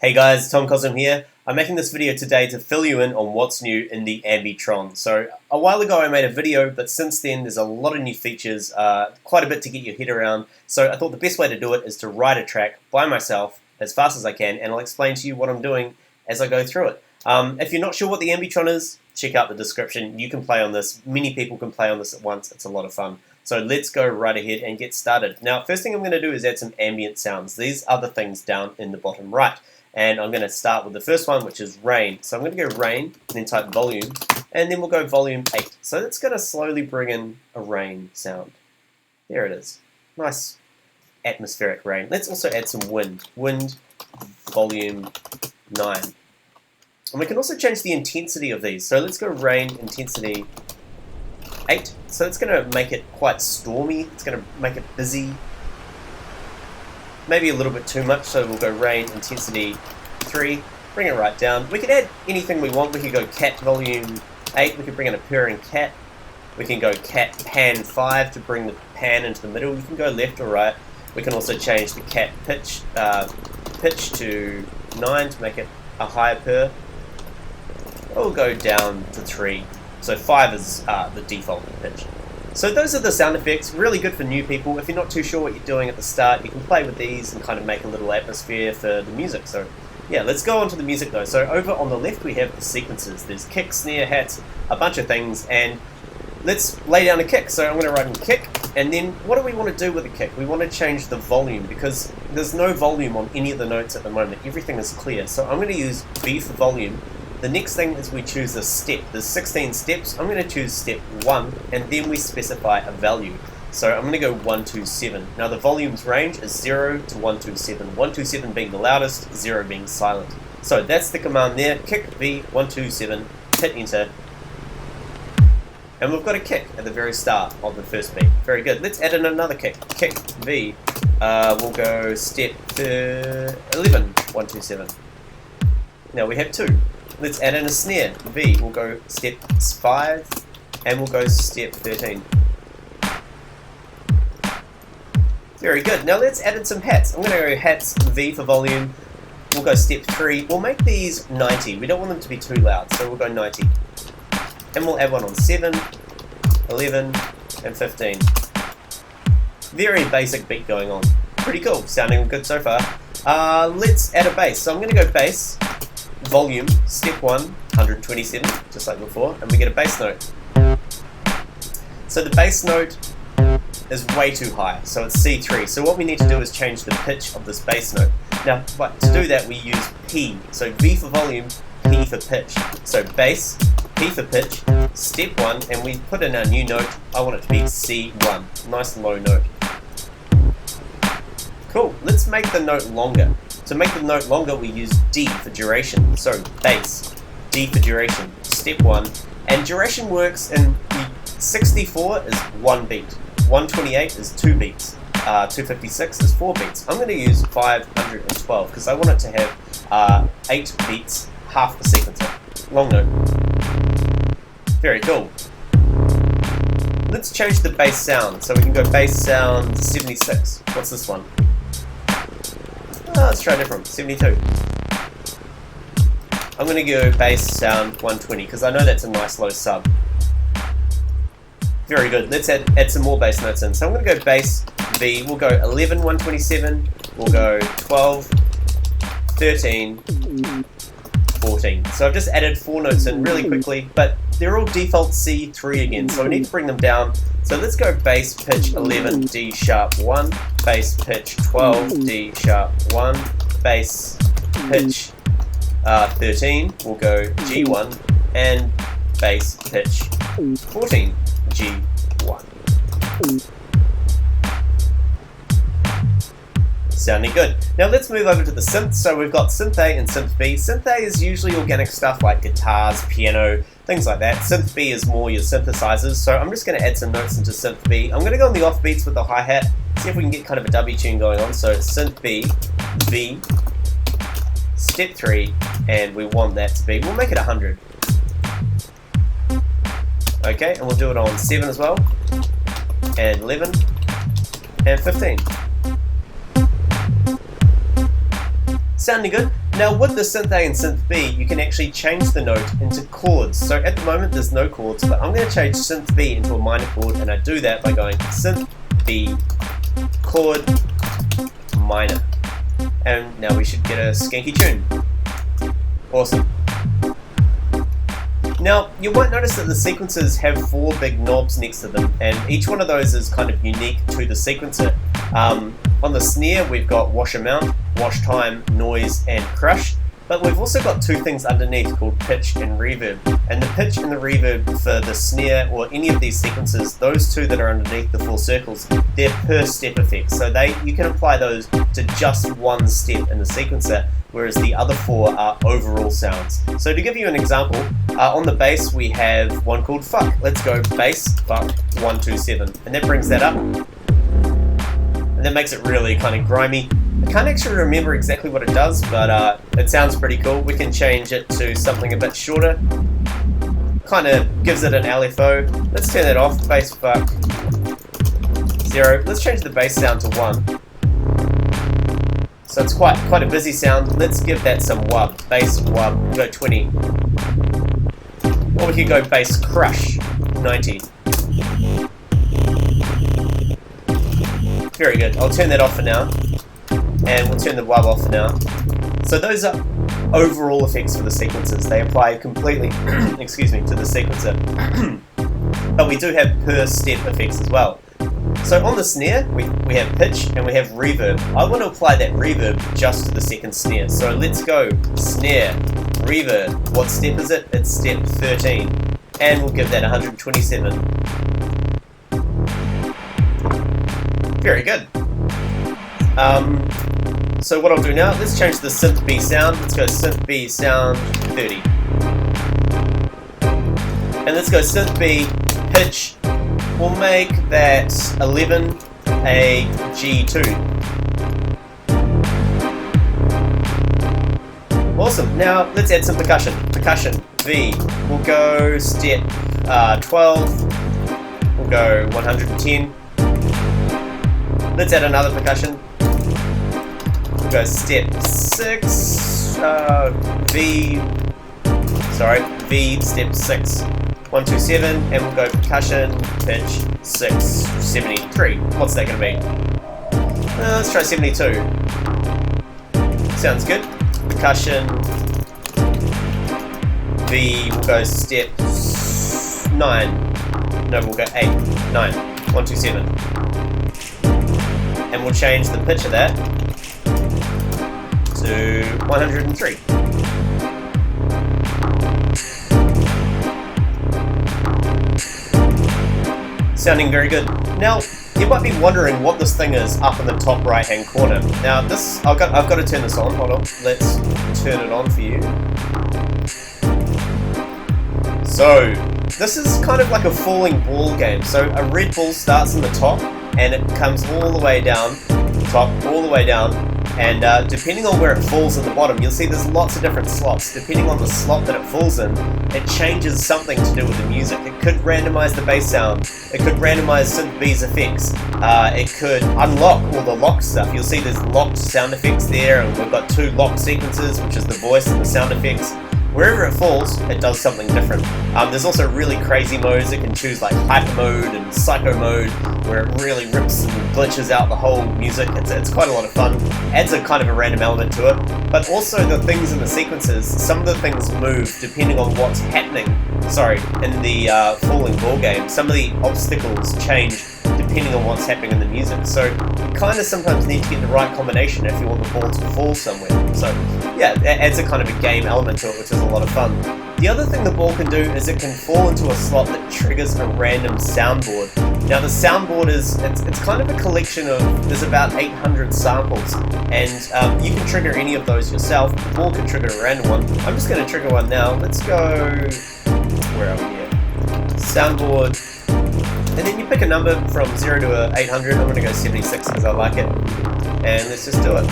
Hey guys, Tom Cosm here. I'm making this video today to fill you in on what's new in the Ambitron. So a while ago I made a video, but since then there's a lot of new features, quite a bit to get your head around. So I thought the best way to do it is to write a track by myself as fast as I can, and I'll explain to you what I'm doing as I go through it. If you're not sure what the Ambitron is, check out the description. You can play on this. Many people can play on this at once. It's a lot of fun. So let's go right ahead and get started. Now, first thing I'm going to do is add some ambient sounds. These are the things down in the bottom right. And I'm going to start with the first one, which is rain. So I'm going to go rain, and then type volume, and then we'll go volume 8. So it's going to slowly bring in a rain sound. There it is. Nice atmospheric rain. Let's also add some wind. Wind, volume 9. And we can also change the intensity of these. So let's go rain, intensity 8. So it's going to make it quite stormy. It's going to make it busy. Maybe a little bit too much, so we'll go rain, intensity 3, bring it right down. We can add anything we want. We could go cat volume 8, we could bring in a purring cat. We can go cat pan 5 to bring the pan into the middle. You can go left or right. We can also change the cat pitch to 9 to make it a higher purr. We'll go down to 3. So 5 is the default pitch. So those are the sound effects, really good for new people. If you're not too sure what you're doing at the start, you can play with these and kind of make a little atmosphere for the music. So yeah, let's go on to the music though. So over on the left we have the sequences. There's kick, snare, hats, a bunch of things, and let's lay down a kick. So I'm going to write in kick, and then what do we want to do with the kick? We want to change the volume because there's no volume on any of the notes at the moment. Everything is clear. So I'm going to use V for volume. The next thing is we choose a step. There's 16 steps. I'm going to choose step 1, and then we specify a value. So I'm going to go 127. Now the volume's range is 0 to 127. 127 being the loudest, 0 being silent. So that's the command there. Kick V 127. Hit enter. And we've got a kick at the very start of the first beat. Very good. Let's add in another kick. Kick V. We'll go step 11 127. Now we have 2. Let's add in a snare, V, we'll go step 5, and we'll go step 13. Very good. Now let's add in some hats. I'm going to go hats, V for volume, we'll go step 3. We'll make these 90. We don't want them to be too loud, so we'll go 90. And we'll add one on 7, 11, and 15. Very basic beat going on. Pretty cool, sounding good so far. Let's add a bass. So I'm going to go bass. Volume, step 1, 127, just like before, and we get a bass note. So the bass note is way too high, so it's C3. So what we need to do is change the pitch of this bass note. Now, but to do that, we use P. So V for volume, P for pitch. So bass, P for pitch, step 1, and we put in our new note. I want it to be C1, nice low note. Cool, let's make the note longer. To make the note longer, we use D for duration. So bass, D for duration, step 1. And duration works in 64 is 1 beat, 128 is 2 beats, 256 is 4 beats. I'm going to use 512 because I want it to have 8 beats, half the sequencer. Long note. Very cool. Let's change the bass sound. So we can go bass sound 76. What's this one? Let's try a different, 72. I'm going to go bass sound 120 because I know that's a nice low sub. Very good. Let's add some more bass notes in. So I'm going to go bass V. We'll go 11, 127. We'll go 12, 13, 14. So I've just added 4 notes in really quickly, but they're all default C3 again, so I need to bring them down. So let's go bass pitch 11, D sharp 1, bass pitch 12, D sharp 1, bass pitch 13, we'll go G1, and bass pitch 14, G1. Sounding good. Now let's move over to the synth. So we've got synth A and synth B. Synth A is usually organic stuff like guitars, piano, things like that. Synth B is more your synthesizers. So I'm just going to add some notes into synth B. I'm going to go on the off beats with the hi-hat, see if we can get kind of a dubby tune going on. So synth B, V, step 3, and we want that to be, we'll make it 100. Okay, and we'll do it on 7 as well, and 11, and 15. Sounding good. Now with the synth A and synth B, you can actually change the note into chords. So at the moment there's no chords, but I'm going to change synth B into a minor chord, and I do that by going synth B, chord, minor. And now we should get a skanky tune. Awesome. Now, you might notice that the sequencers have 4 big knobs next to them, and each one of those is kind of unique to the sequencer. On the snare, we've got wash amount, wash time, noise, and crush, but we've also got 2 things underneath called pitch and reverb. And the pitch and the reverb for the snare or any of these sequencers, those 2 that are underneath the 4 circles, they're per step effects. So you can apply those to just one step in the sequencer, whereas the other 4 are overall sounds. So to give you an example, on the bass we have one called fuck. Let's go bass, fuck, 1, 2, 7. And that brings that up. And that makes it really kind of grimy. I can't actually remember exactly what it does, but it sounds pretty cool. We can change it to something a bit shorter. Kind of gives it an LFO. Let's turn that off. Bass fuck 0. Let's change the bass sound to 1. So it's quite a busy sound. Let's give that some wub. Bass wub. Go 20. Or we could go bass crush 90. Very good. I'll turn that off for now. And we'll turn the wub off for now. So those are overall effects for the sequencers. They apply completely excuse me, to the sequencer. But we do have per step effects as well. So on the snare, we have pitch and we have reverb. I want to apply that reverb just to the second snare. So let's go snare, reverb. What step is it? It's step 13. And we'll give that 127. Very good. So what I'll do now, let's change the synth B sound. Let's go synth B sound 30. And let's go synth B pitch. We'll make that 11 a G2. Awesome. Now let's add some percussion. Percussion V. We'll go step 12. We'll go 110. Let's add another percussion. We'll go step 6. V step 6. 127, and we'll go percussion, pitch, 6, 73. What's that going to be? Let's try 72. Sounds good. Percussion, V, we'll go step 9. No, we'll go 8, 9, 127. And we'll change the pitch of that to 103. Sounding very good. Now, you might be wondering what this thing is up in the top right hand corner. Now this, I've got to turn this on, hold on, let's turn it on for you. So, this is kind of like a falling ball game. So a red ball starts in the top and it comes all the way down, top, all the way down, and depending on where it falls at the bottom, you'll see there's lots of different slots. Depending on the slot that it falls in, it changes something to do with the music. It could randomize the bass sound, it could randomize synth B's effects, it could unlock all the locked stuff. You'll see there's locked sound effects there, and we've got 2 locked sequences, which is the voice and the sound effects. Wherever it falls, it does something different. There's also really crazy modes. It can choose like hyper mode and psycho mode, where it really rips and glitches out the whole music. It's quite a lot of fun. Adds a kind of a random element to it. But also the things in the sequences, some of the things move depending on what's happening. In the falling ball game, some of the obstacles change depending on what's happening in the music. So you kind of sometimes need to get the right combination if you want the ball to fall somewhere. So yeah, it adds a kind of a game element to it, which is a lot of fun. The other thing the ball can do is it can fall into a slot that triggers a random soundboard. Now the soundboard it's kind of a collection of, there's about 800 samples, and you can trigger any of those yourself. The ball can trigger a random one. I'm just going to trigger one now. Let's go, where are we here? Soundboard. And then you pick a number from 0 to 800. I'm going to go 76 because I like it. And let's just do it.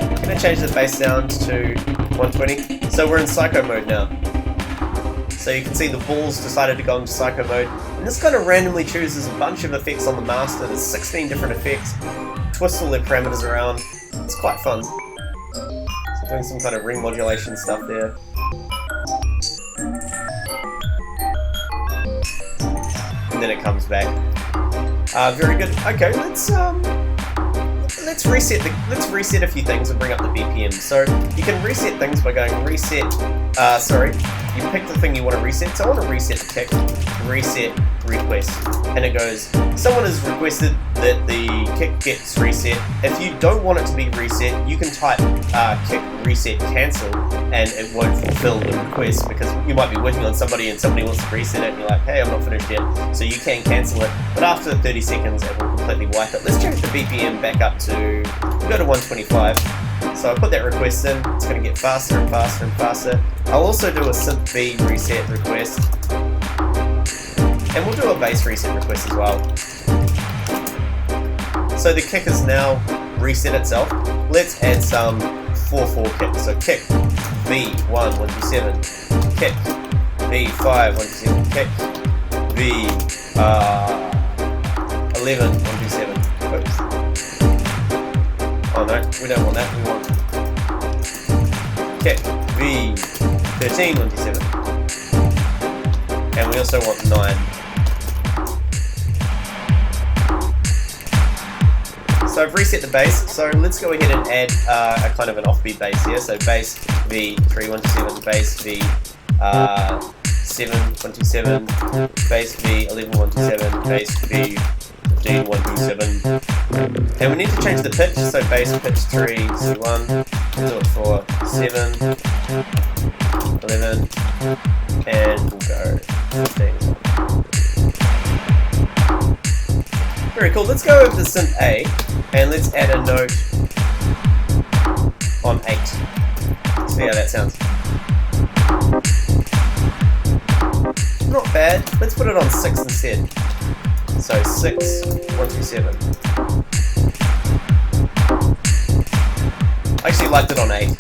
I'm going to change the bass sound to 120. So we're in psycho mode now. So you can see the balls decided to go into psycho mode. And this kind of randomly chooses a bunch of effects on the master. There's 16 different effects, twists all their parameters around. It's quite fun. So doing some kind of ring modulation stuff there. And then it comes back. Very good. Okay, let's reset a few things and bring up the BPM. So you can reset things by going reset. You pick the thing you want to reset. So I want to reset the kick. Reset request, and it goes. Someone has requested that the kick gets reset. If you don't want it to be reset, you can type kick reset cancel, and it won't fulfill the request because you might be working on somebody and somebody wants to reset it, and you're like, hey, I'm not finished yet. So you can cancel it, but after 30 seconds, it will completely wipe it. Let's change the BPM back up to. We'll go to 125. So I put that request in. It's going to get faster and faster and faster. I'll also do a synth B reset request. And we'll do a bass reset request as well. So the kick has now reset itself. Let's add some 4/4 kick. So kick B1 1 2 7, kick B5 1 2 7, kick B11 1 2 7. Oops. Oh no, we don't want that. We want kick B13 1 2 7, and we also want 9. So I've reset the bass, so let's go ahead and add a kind of an offbeat bass here. So bass V3 1 2 7, bass V7 1 2 7, bass V11 1 2 7, bass V15 1 2 7. And we need to change the pitch, so bass pitch 3 C1, we'll do it for 7, 11, and we'll go 15. Very cool. Let's go over to synth A and let's add a note on 8. See how that sounds. Not bad. Let's put it on 6 instead. So 6, 1 2 7. I actually liked it on 8.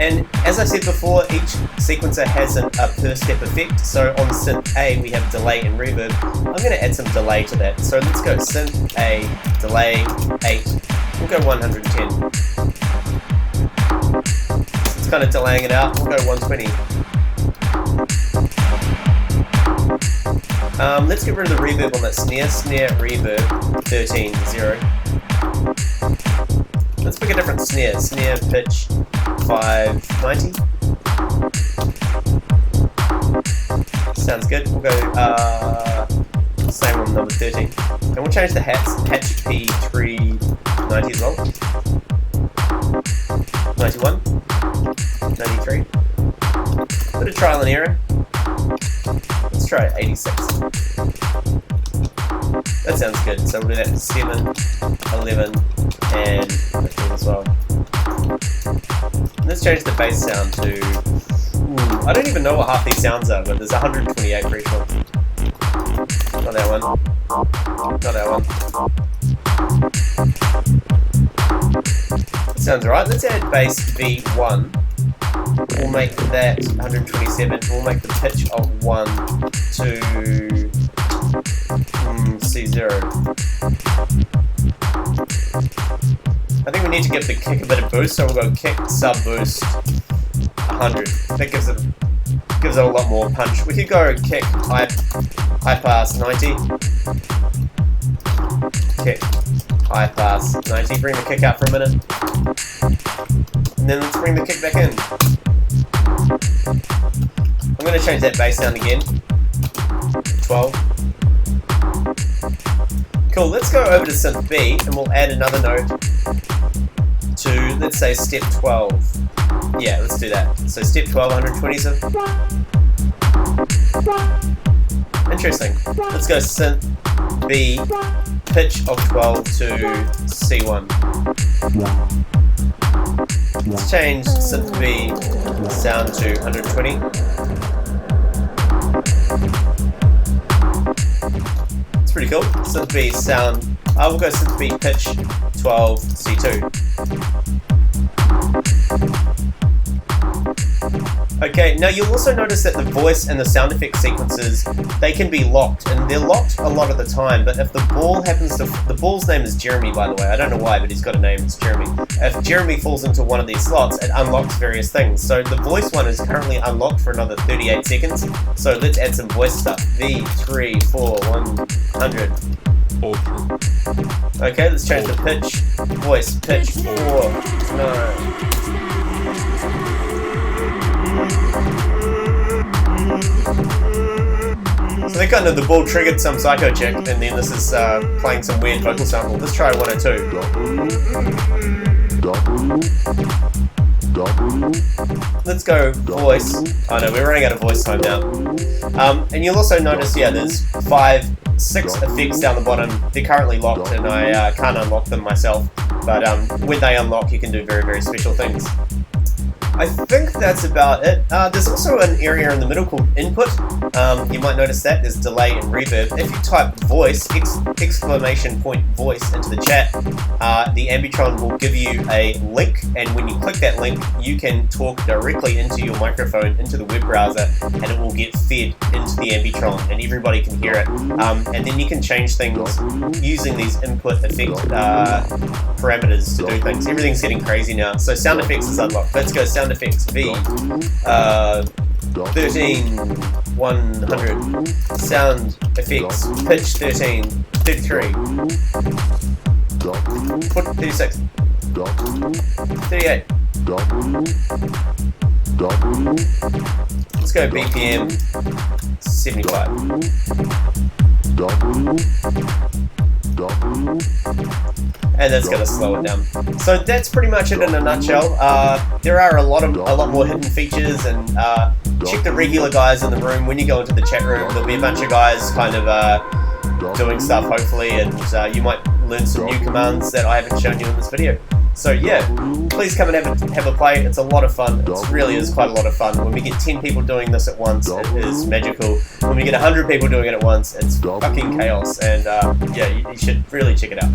And as I said before, each sequencer has a per step effect. So on synth A we have delay and reverb. I'm going to add some delay to that. So let's go synth A, delay 8. We'll go 110. It's kind of delaying it out. We'll go 120. Let's get rid of the reverb on that snare. Snare reverb 13 0. Let's pick a different snare. Snare pitch 590. Sounds good. We'll go same on number 13. And we'll change the hatch P390 as well. 91. 93. Bit of trial and error. Let's try 86. That sounds good. So we'll do that for 7, 11, and 15 as well. Let's change the bass sound to... I don't even know what half these sounds are, but there's 128 for each one. Not that one. Not that one. That sounds alright. Let's add bass V1. We'll make that 127. We'll make the pitch of 1 to C0. I think we need to give the kick a bit of boost, so we'll go kick sub boost 100. That gives it a lot more punch. We could go kick high pass 90. Kick high pass 90. Bring the kick out for a minute. And then let's bring the kick back in. I'm going to change that bass sound again. 12. Cool, let's go over to synth B and we'll add another note to, let's say, step 12. Yeah, let's do that. So step 12, 127. Interesting. Let's go synth B, pitch of 12 to C1. Let's change synth B sound to 120. It's pretty cool. Synth B sound. We'll go synth B pitch 12 C2. Okay, now you'll also notice that the voice and the sound effect sequences, they can be locked, and they're locked a lot of the time, but if the ball happens to... The ball's name is Jeremy, by the way. I don't know why, but he's got a name, it's Jeremy. If Jeremy falls into one of these slots, it unlocks various things. So the voice one is currently unlocked for another 38 seconds, so let's add some voice stuff. V3, 4, 100. Okay, let's change the pitch. Voice, pitch, 4, 9... So they kind of, the ball triggered some psycho chick, and then this is playing some weird vocal sample. Let's try 102. Let's go voice. Oh no, we're running out of voice time now. And you'll also notice, yeah, there's 6 effects down the bottom. They're currently locked, and I can't unlock them myself. But when they unlock, you can do very, very special things. I think that's about it. There's also an area in the middle called input. You might notice that there's delay and reverb. If you type voice, exclamation point voice into the chat, the Ambitron will give you a link, and when you click that link, you can talk directly into your microphone, into the web browser, and it will get fed into the Ambitron, and everybody can hear it. And then you can change things using these input effect parameters to do things. Everything's getting crazy now. So sound effects is unlocked. Let's go sound effects V 13 100 sound effects pitch 13 33 36 38. Let's go BPM 75. And that's going to slow it down. So that's pretty much it in a nutshell. There are a lot more hidden features, and check the regular guys in the room. When you go into the chat room, there'll be a bunch of guys kind of doing stuff, hopefully, and you might learn some new commands that I haven't shown you in this video. So yeah, please come and have a play. It's a lot of fun. It really is quite a lot of fun. When we get 10 people doing this at once, it is magical. When we get 100 people doing it at once, it's fucking chaos. And yeah, you should really check it out.